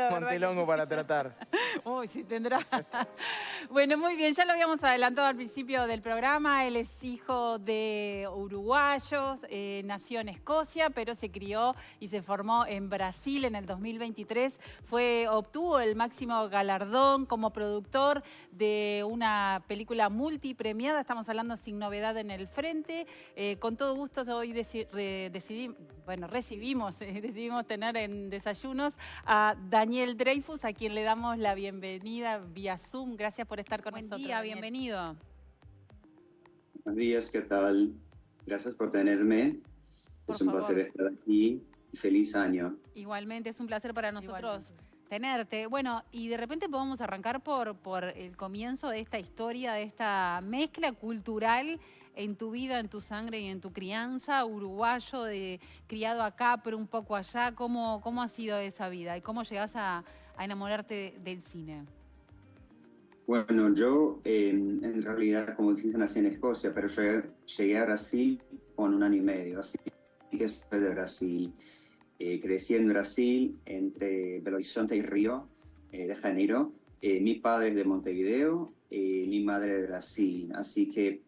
la verdad Montelongo para tratar. Uy, sí tendrá. Bueno, muy bien, ya lo habíamos adelantado al principio del programa. Él es hijo de uruguayos, nació en Escocia, pero se crió y se formó en Brasil en el 2023. Obtuvo el máximo galardón como productor de una película multipremiada. Estamos hablando Sin Novedad en el Frente. Con todo gusto hoy decidimos tener en Desayunos a Daniel Dreyfus, a quien le damos la bienvenida vía Zoom. Gracias por estar con nosotros. Buen día, Daniel. bienvenido. Buenos días, ¿qué tal? Gracias por tenerme. Por Es un favor. placer estar aquí y feliz año. Igualmente, es un placer para nosotros Igualmente. tenerte. Bueno, y de repente podemos arrancar por el comienzo de esta historia, de esta mezcla cultural en tu vida, en tu sangre y en tu crianza, uruguayo, criado acá, pero un poco allá. ¿Cómo ha sido esa vida y cómo llegás a enamorarte del cine? Bueno, yo en realidad, como dices, nací en Escocia, pero llegué a Brasil con 1 año y medio, así que soy de Brasil. Crecí en Brasil, entre Belo Horizonte y Río de Janeiro. Mi padre es de Montevideo, mi madre de Brasil, así que,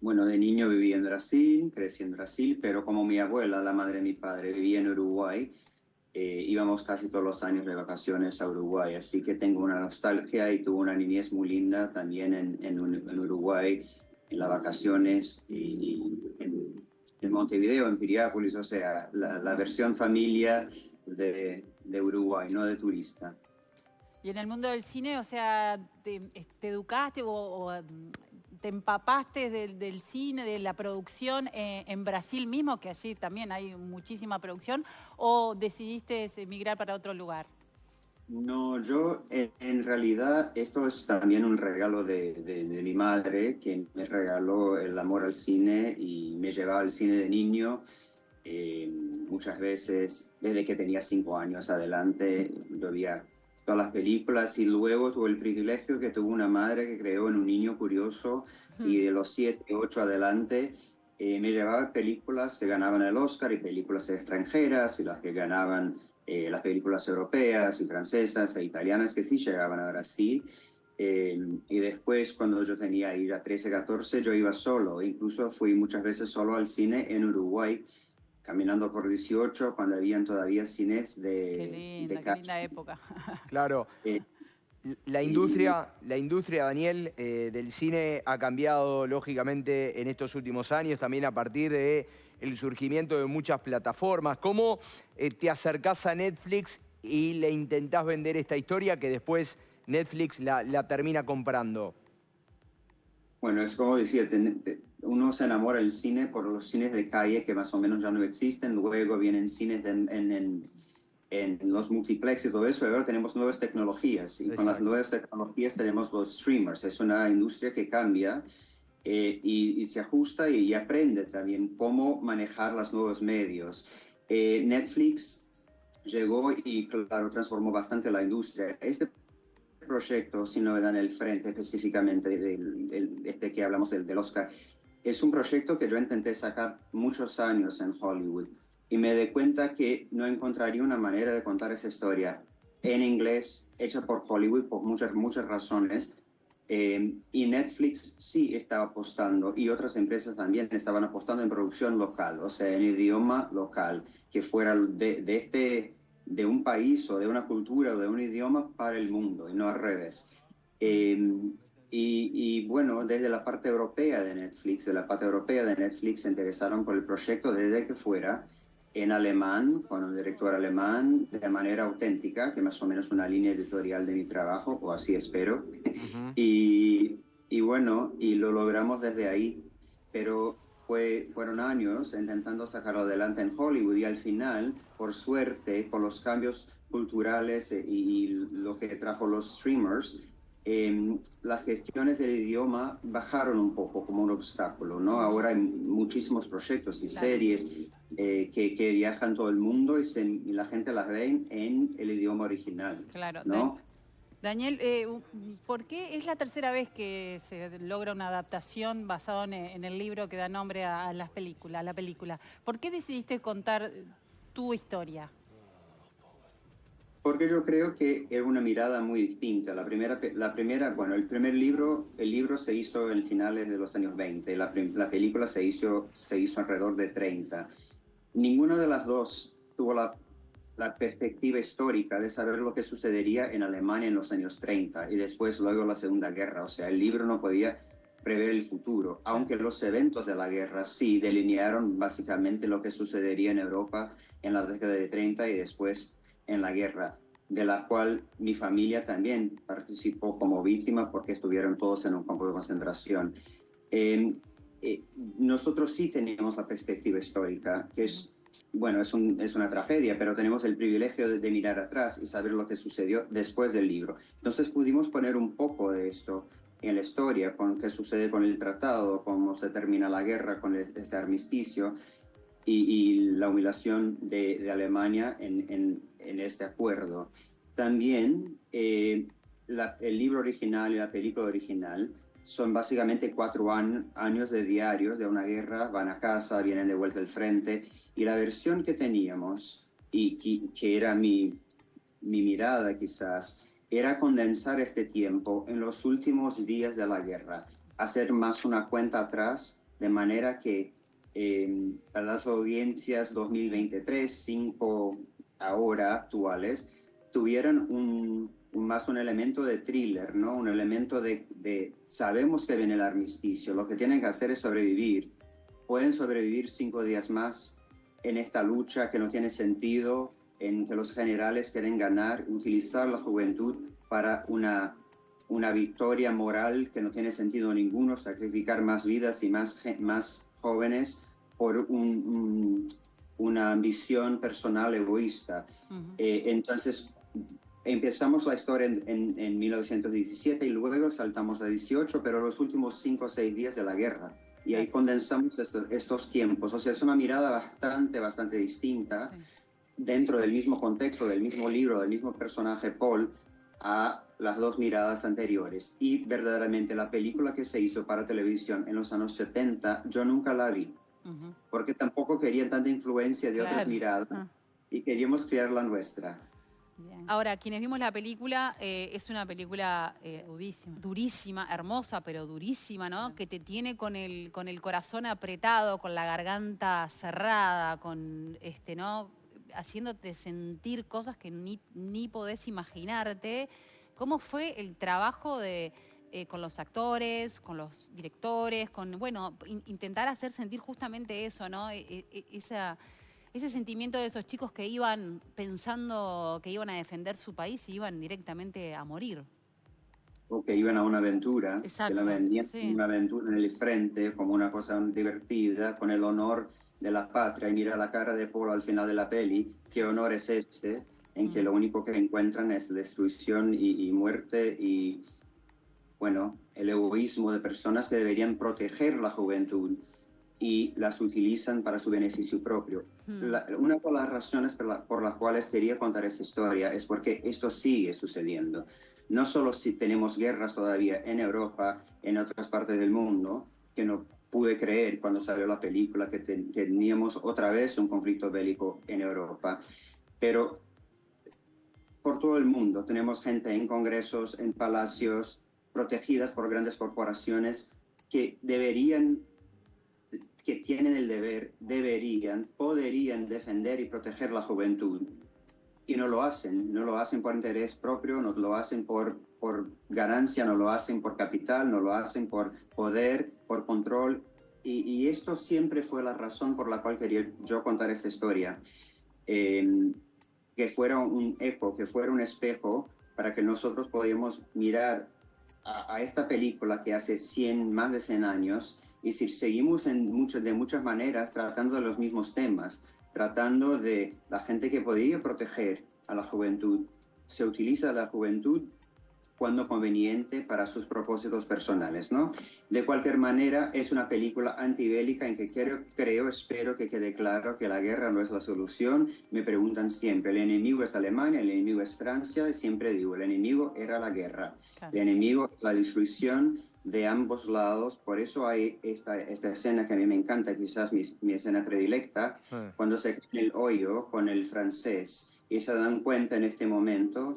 bueno, de niño viví en Brasil, crecí en Brasil, pero como mi abuela, la madre de mi padre, vivía en Uruguay, íbamos casi todos los años de vacaciones a Uruguay, así que tengo una nostalgia y tuve una niñez muy linda también en Uruguay, en las vacaciones y en Montevideo, en Piriápolis, o sea, la versión familia de Uruguay, no de turista. Y en el mundo del cine, o sea, ¿te educaste o te empapaste del cine, de la producción en Brasil mismo, que allí también hay muchísima producción, o decidiste emigrar para otro lugar? No, yo en realidad esto es también un regalo de mi madre, que me regaló el amor al cine y me llevaba al cine de niño. Muchas veces, desde que tenía 5 años adelante, yo veía todas las películas y luego tuve el privilegio que tuve una madre que creó en un niño curioso y de los 7, 8 adelante me llevaba películas que ganaban el Oscar y películas extranjeras y las que ganaban las películas europeas y francesas e italianas que sí llegaban a Brasil. Y después, cuando yo tenía ya 13, 14, yo iba solo. Incluso fui muchas veces solo al cine en Uruguay, caminando por 18, cuando habían todavía cines Qué linda época. Claro. Eh, La industria, Daniel, del cine ha cambiado lógicamente en estos últimos años, también a partir del surgimiento de muchas plataformas. ¿Cómo te acercás a Netflix y le intentás vender esta historia que después Netflix la termina comprando? Bueno, es como decía, uno se enamora del cine por los cines de calle que más o menos ya no existen, luego vienen cines en los multiplex y todo eso, y ahora tenemos nuevas tecnologías, y con las Exacto. nuevas tecnologías tenemos los streamers. Es una industria que cambia y se ajusta y aprende también cómo manejar los nuevos medios. Netflix llegó y, claro, transformó bastante la industria. Este proyecto, Sin Novedad en el Frente, específicamente este que hablamos del Oscar, es un proyecto que yo intenté sacar muchos años en Hollywood y me di cuenta que no encontraría una manera de contar esa historia en inglés, hecha por Hollywood, por muchas razones. Y Netflix sí estaba apostando, y otras empresas también estaban apostando en producción local, o sea, en idioma local, que fuera de un país o de una cultura o de un idioma para el mundo, y no al revés. Eh, bueno, desde la parte europea de Netflix, se interesaron por el proyecto desde que fuera en alemán, con un director alemán, de manera auténtica, que más o menos una línea editorial de mi trabajo, o así espero. Ujú. Y bueno, y lo logramos desde ahí, pero fueron años intentando sacarlo adelante en Hollywood y al final, por suerte, por los cambios culturales y lo que trajo los streamers, las gestiones del idioma bajaron un poco como un obstáculo, ¿no? Ahora hay muchísimos proyectos y Claro. series que viajan todo el mundo y la gente las ve en el idioma original, Claro. ¿no? Daniel, ¿por qué es la tercera vez que se logra una adaptación basada en el libro que da nombre a la película? ¿Por qué decidiste contar tu historia? Porque yo creo que era una mirada muy distinta. Bueno, el primer libro, el libro se hizo en finales de los años 20, la película se hizo alrededor de 30. Ninguna de las dos tuvo la perspectiva histórica de saber lo que sucedería en Alemania en los años 30 y después luego la Segunda Guerra. O sea, el libro no podía prever el futuro, aunque los eventos de la guerra sí delinearon básicamente lo que sucedería en Europa en la década de 30 y después en la guerra, de la cual mi familia también participó como víctima porque estuvieron todos en un campo de concentración. Nosotros sí tenemos la perspectiva histórica, que es, bueno, es una tragedia, pero tenemos el privilegio de mirar atrás y saber lo que sucedió después del libro. Entonces pudimos poner un poco de esto en la historia, con qué sucede con el tratado, cómo se termina la guerra con este armisticio y la humillación de Alemania en este acuerdo. También el libro original y la película original son básicamente 4 años de diarios de una guerra, van a casa, vienen de vuelta al frente, y la versión que teníamos, y que era mi mirada quizás, era condensar este tiempo en los últimos días de la guerra, hacer más una cuenta atrás, de manera que para las audiencias 2023, 5 ahora actuales, tuvieran más un elemento de thriller, ¿no? Un elemento de sabemos que viene el armisticio, lo que tienen que hacer es sobrevivir. Pueden sobrevivir 5 días más en esta lucha que no tiene sentido, en que los generales quieren ganar, utilizar la juventud para una victoria moral que no tiene sentido ninguno, sacrificar más vidas y más jóvenes por una ambición personal egoísta. Entonces, empezamos la historia en 1917 y luego saltamos a 18, pero los últimos 5 o 6 días de la guerra. Y ahí condensamos estos tiempos. O sea, es una mirada bastante distinta, sí, dentro del mismo contexto, del mismo libro, del mismo personaje Paul, a las 2 miradas anteriores. Y verdaderamente la película que se hizo para televisión en los años 70, yo nunca la vi, porque tampoco querían tanta influencia de otras miradas y queríamos crear la nuestra. Bien. Ahora, quienes vimos la película, es una película durísima, hermosa, pero durísima, ¿no? Sí. Que te tiene con el corazón apretado, con la garganta cerrada, con ¿no? Haciéndote sentir cosas que ni podés imaginarte. ¿Cómo fue el trabajo con los actores, con los directores, bueno, intentar hacer sentir justamente eso, ¿no? Ese sentimiento de esos chicos que iban pensando que iban a defender su país y iban directamente a morir. O que iban a una aventura, exacto, que la vendían sí, una aventura en el frente como una cosa divertida, con el honor de la patria. Y mira la cara de Paul al final de la peli, qué honor es este, en que lo único que encuentran es destrucción y muerte y, bueno, el egoísmo de personas que deberían proteger la juventud y las utilizan para su beneficio propio. Una de las razones por las cuales quería contar esta historia es porque esto sigue sucediendo. No solo si tenemos guerras todavía en Europa, en otras partes del mundo, que no pude creer cuando salió la película que teníamos otra vez un conflicto bélico en Europa, pero por todo el mundo tenemos gente en congresos, en palacios, protegidas por grandes corporaciones que tienen el deber, podrían defender y proteger la juventud. Y no lo hacen por interés propio, no lo hacen por ganancia, no lo hacen por capital, no lo hacen por poder, por control. Y esto siempre fue la razón por la cual quería yo contar esta historia. Que fuera un eco, que fuera un espejo para que nosotros podamos mirar a esta película que hace más de 100 años, y si seguimos de muchas maneras tratando de los mismos temas, tratando de la gente que podría proteger a la juventud, se utiliza la juventud cuando conveniente para sus propósitos personales, ¿no? De cualquier manera, es una película antibélica en que espero que quede claro que la guerra no es la solución. Me preguntan siempre, ¿el enemigo es Alemania? ¿El enemigo es Francia? Y siempre digo, el enemigo era la guerra. Claro. El enemigo es la destrucción de ambos lados. Por eso hay esta escena que a mí me encanta, quizás mi escena predilecta, cuando se cae en el hoyo con el francés y se dan cuenta en este momento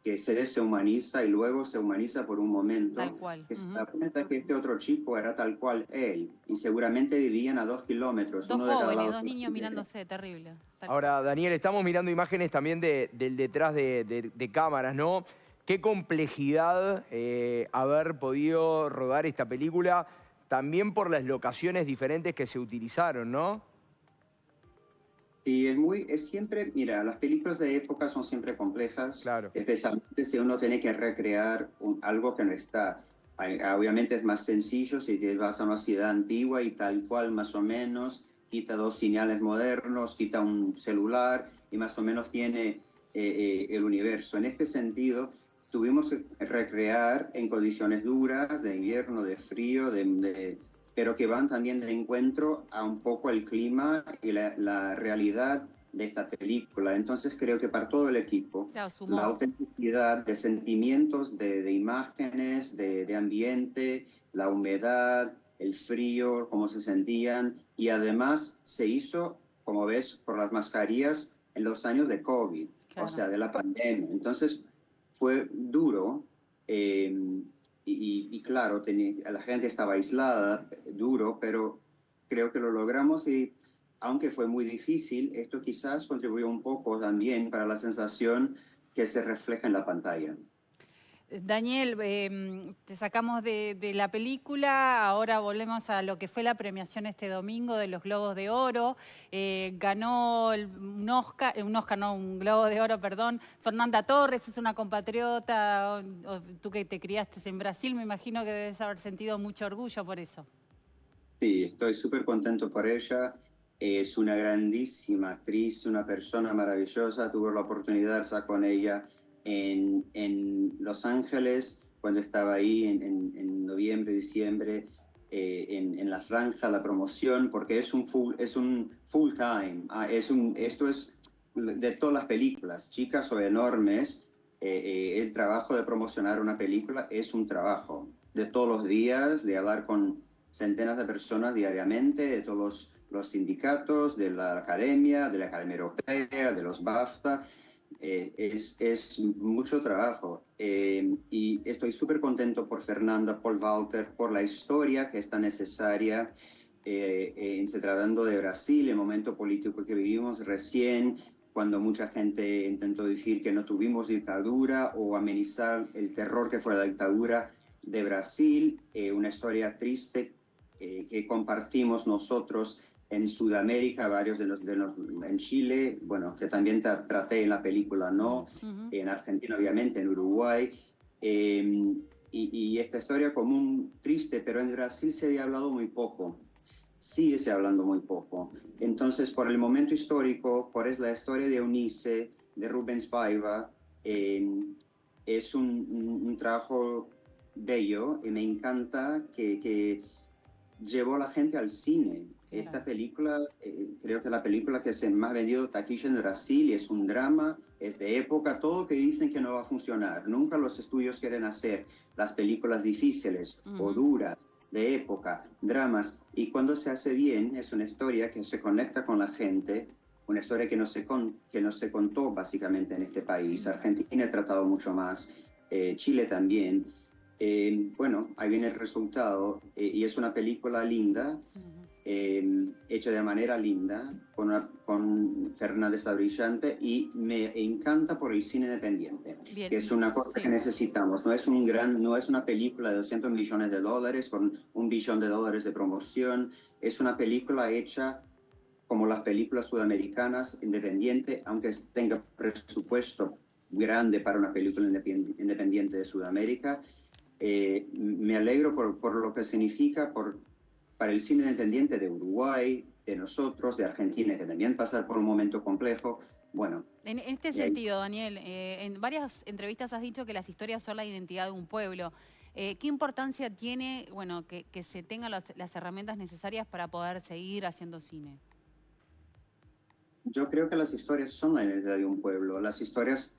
que se deshumaniza y luego se humaniza por un momento, Tal cual. que se da cuenta que este otro chico era tal cual él y seguramente vivían a 2 kilómetros, Dos uno de cada jóvenes, lado. dos niños mirándose, terrible. Tal Ahora, Daniel, estamos mirando imágenes también del detrás de cámaras, ¿no? Qué complejidad haber podido rodar esta película, también por las locaciones diferentes que se utilizaron, ¿no? Sí, es siempre, mira, las películas de época son siempre complejas, Claro. especialmente si uno tiene que recrear algo que no está. Obviamente es más sencillo si te vas a una ciudad antigua y tal cual más o menos, quita 2 señales modernos, quita un celular y más o menos tiene el universo. En este sentido, tuvimos que recrear en condiciones duras, de invierno, de frío, pero que van también de encuentro a un poco el clima y la realidad de esta película. Entonces creo que para todo el equipo, Claro, su la humor. autenticidad de sentimientos, de imágenes, de ambiente, la humedad, el frío, cómo se sentían, y además se hizo, como ves, por las mascarillas en los años de COVID, Claro. o sea, de la pandemia. Entonces fue duro. Y claro, la gente estaba aislada, duro, pero creo que lo logramos y aunque fue muy difícil, esto quizás contribuyó un poco también para la sensación que se refleja en la pantalla. Daniel, te sacamos de la película, ahora volvemos a lo que fue la premiación este domingo de los Globos de Oro. Ganó un Globo de Oro, perdón. Fernanda Torres es una compatriota, tú que te criaste en Brasil, me imagino que debes haber sentido mucho orgullo por eso. Sí, estoy súper contento por ella. Es una grandísima actriz, una persona maravillosa. Tuve la oportunidad de estar con ella en Los Ángeles, cuando estaba ahí en noviembre, diciembre, en la franja, la promoción, porque es un full time. Esto es de todas las películas, chicas o enormes. El trabajo de promocionar una película es un trabajo de todos los días, de hablar con centenas de personas diariamente, de todos los sindicatos, de la Academia Europea, de los BAFTA. Es mucho trabajo y estoy súper contento por Fernanda, por Walter, por la historia que es tan necesaria se tratando de Brasil, el momento político que vivimos recién, cuando mucha gente intentó decir que no tuvimos dictadura o amenizar el terror que fue la dictadura de Brasil, una historia triste que compartimos nosotros en Sudamérica, varios en Chile, bueno, que también traté en la película, ¿no? En Argentina, obviamente, en Uruguay. Y esta historia común, triste, pero en Brasil se había hablado muy poco. Sigue se hablando muy poco. Entonces, por el momento histórico, por la historia de Eunice, de Rubens Paiva, es un trabajo bello y me encanta que llevó a la gente al cine. Claro. Esta película, creo que la película que se más vendido taquilla en Brasil, es un drama, es de época, todo que dicen que no va a funcionar. Nunca los estudios quieren hacer las películas difíciles o duras, de época, dramas. Y cuando se hace bien, es una historia que se conecta con la gente, una historia que no se contó básicamente en este país. Argentina ha tratado mucho más, Chile también. Bueno, ahí viene el resultado y es una película linda, hecha de manera linda, con Fernández está brillante y me encanta por el cine independiente, Bien, que es una cosa que necesitamos. No es una película de 200 millones de dólares con $1 billón de promoción, es una película hecha como las películas sudamericanas, independiente, aunque tenga presupuesto grande para una película independiente de Sudamérica. Me alegro por lo que significa para el cine independiente de Uruguay, de nosotros, de Argentina, que también pasar por un momento complejo. Bueno. En este sentido, Daniel, en varias entrevistas has dicho que las historias son la identidad de un pueblo. ¿Qué importancia tiene, bueno, que se tengan las herramientas necesarias para poder seguir haciendo cine? Yo creo que las historias son la identidad de un pueblo. Las historias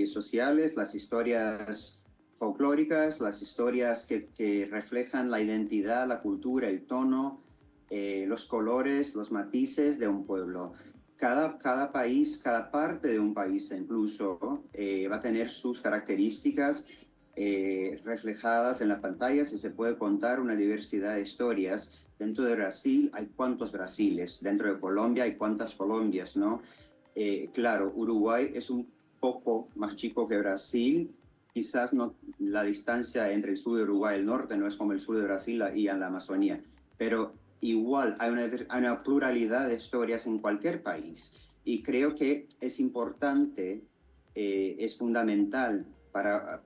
sociales, las historias folclóricas, las historias que reflejan la identidad, la cultura, el tono, los colores, los matices de un pueblo. cada país, cada parte de un país incluso, va a tener sus características reflejadas en la pantalla. Si se puede contar una diversidad de historias. Dentro de Brasil hay cuántos Brasiles, dentro de Colombia hay cuántas Colombias, ¿no? Claro, Uruguay es un poco más chico que Brasil. Quizás no, la distancia entre el sur de Uruguay y el norte no es como el sur de Brasil y en la Amazonía, pero igual hay una pluralidad de historias en cualquier país. Y creo que es importante, es fundamental para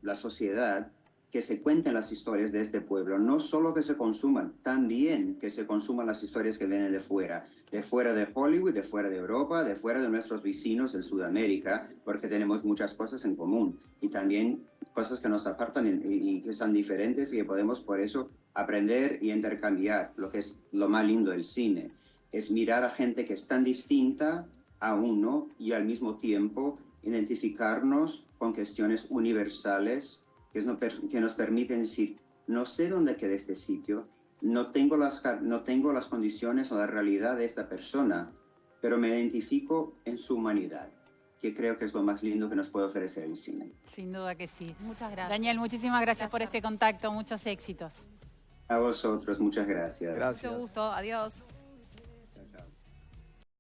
la sociedad que se cuenten las historias de este pueblo, no solo que se consuman, también que se consuman las historias que vienen de fuera de Hollywood, de fuera de Europa, de fuera de nuestros vecinos en Sudamérica, porque tenemos muchas cosas en común y también cosas que nos apartan y que son diferentes y que podemos por eso aprender y intercambiar. Lo que es lo más lindo del cine es mirar a gente que es tan distinta a uno y al mismo tiempo identificarnos con cuestiones universales que nos permiten decir, no sé dónde queda este sitio, no tengo las condiciones o la realidad de esta persona, pero me identifico en su humanidad, que creo que es lo más lindo que nos puede ofrecer el cine. Sin duda que sí. Muchas gracias. Daniel, muchísimas gracias por este contacto, muchos éxitos. A vosotros, muchas gracias. Gracias. Mucho gusto. Adiós.